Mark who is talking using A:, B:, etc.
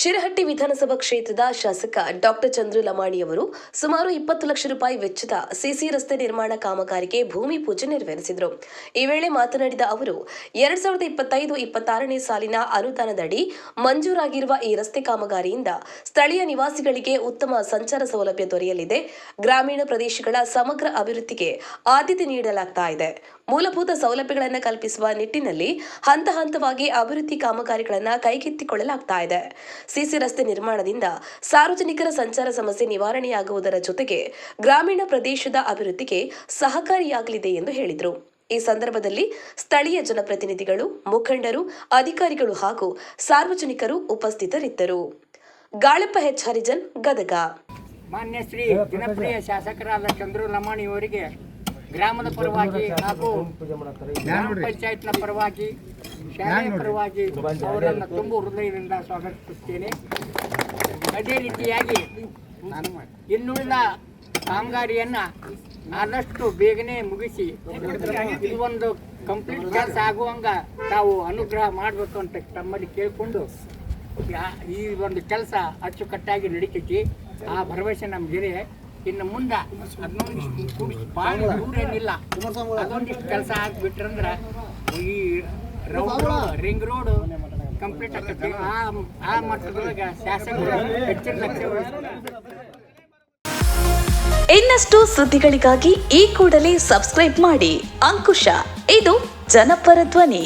A: ಶಿರಹಟ್ಟಿ ವಿಧಾನಸಭಾ ಕ್ಷೇತ್ರದ ಶಾಸಕ ಡಾಕ್ಟರ್ ಚಂದ್ರು ಲಮಾಣಿಯವರು ಸುಮಾರು 20 ಲಕ್ಷ ರೂಪಾಯಿ ವೆಚ್ಚದ ಸಿಸಿ ರಸ್ತೆ ನಿರ್ಮಾಣ ಕಾಮಗಾರಿಗೆ ಭೂಮಿ ಪೂಜೆ ನೆರವೇರಿಸಿದರು. ಈ ವೇಳೆ ಮಾತನಾಡಿದ ಅವರು 2025-26ನೇ ಸಾಲಿನ ಅನುದಾನದಡಿ ಮಂಜೂರಾಗಿರುವ ಈ ರಸ್ತೆ ಕಾಮಗಾರಿಯಿಂದ ಸ್ಥಳೀಯ ನಿವಾಸಿಗಳಿಗೆ ಉತ್ತಮ ಸಂಚಾರ ಸೌಲಭ್ಯ ದೊರೆಯಲಿದೆ. ಗ್ರಾಮೀಣ ಪ್ರದೇಶಗಳ ಸಮಗ್ರ ಅಭಿವೃದ್ಧಿಗೆ ಆದ್ಯತೆ ನೀಡಲಾಗ್ತಾ ಇದೆ. ಮೂಲಭೂತ ಸೌಲಭ್ಯಗಳನ್ನು ಕಲ್ಪಿಸುವ ನಿಟ್ಟಿನಲ್ಲಿ ಹಂತ ಹಂತವಾಗಿ ಅಭಿವೃದ್ಧಿ ಕಾಮಗಾರಿಗಳನ್ನು ಕೈಗೆತ್ತಿಕೊಳ್ಳಲಾಗ್ತಾ ಇದೆ. ಸಿಸಿ ರಸ್ತೆ ನಿರ್ಮಾಣದಿಂದ ಸಾರ್ವಜನಿಕರ ಸಂಚಾರ ಸಮಸ್ಯೆ ನಿವಾರಣೆಯಾಗುವುದರ ಜೊತೆಗೆ ಗ್ರಾಮೀಣ ಪ್ರದೇಶದ ಅಭಿವೃದ್ಧಿಗೆ ಸಹಕಾರಿಯಾಗಲಿದೆ ಎಂದು ಹೇಳಿದರು. ಈ ಸಂದರ್ಭದಲ್ಲಿ ಸ್ಥಳೀಯ ಜನಪ್ರತಿನಿಧಿಗಳು, ಮುಖಂಡರು, ಅಧಿಕಾರಿಗಳು ಹಾಗೂ ಸಾರ್ವಜನಿಕರು ಉಪಸ್ಥಿತರಿದ್ದರು. ಗಾಳಪ್ಪ ಎಚ್ ಹರಿಜನ್, ಗದಗ.
B: ಮಾನ್ಯ ಶ್ರೀ ಜನಪ್ರಿಯ ಶಾಸಕರಾದ ಚಂದ್ರು ಲಮಾಣಿ ಅವರಿಗೆ ಗ್ರಾಮದ ಪರವಾಗಿ ಹಾಗೂ ಗ್ರಾಮ ಪಂಚಾಯತ್ನ ಪರವಾಗಿ, ಶಾಲೆಯ ಪರವಾಗಿ ಅವರನ್ನು ತುಂಬ ಹೃದಯದಿಂದ ಸ್ವಾಗತಿಸುತ್ತೇನೆ. ಅದೇ ರೀತಿಯಾಗಿ ಇನ್ನುಳಿದ ಕಾಮಗಾರಿಯನ್ನು ಆದಷ್ಟು ಬೇಗನೆ ಮುಗಿಸಿ ಇದೊಂದು ಕಂಪ್ಲೀಟ್ ಕೆಲಸ ಆಗುವಂಗ ತಾವು ಅನುಗ್ರಹ ಮಾಡಬೇಕು ಅಂತ ತಮ್ಮಲ್ಲಿ ಕೇಳಿಕೊಂಡು ಈ ಒಂದು ಕೆಲಸ ಅಚ್ಚುಕಟ್ಟಾಗಿ ನಡೀತೈತಿ. ಆ ಭರವಸೆ ನಮಗಿದೆ. ಇನ್ನು ಮುಂದೆ ಅದನ್ನೊಂದಿಷ್ಟು ಭಾಳ ದೂರ ಏನಿಲ್ಲ, ಅದೊಂದಿಷ್ಟು ಕೆಲಸ ಆಗಿಬಿಟ್ರಂದ್ರೆ ಈ ರಿಂಗ್ ರೋಡು ಕಂಪ್ಲೀಟ್ ಆಗ್ತೈತಿ. ಆ ಮಟ್ಟದೊಳಗೆ ಶಾಸಕರು ಹೆಚ್ಚಿನ ಲಕ್ಷ್ಯ
A: ಇನ್ನಷ್ಟು ಸುದ್ದಿಗಳಿಗಾಗಿ ಈ ಕೂಡಲೇ ಸಬ್ಸ್ಕ್ರೈಬ್ ಮಾಡಿ ಅಂಕುಶ. ಇದು ಜನಪರ ಧ್ವನಿ.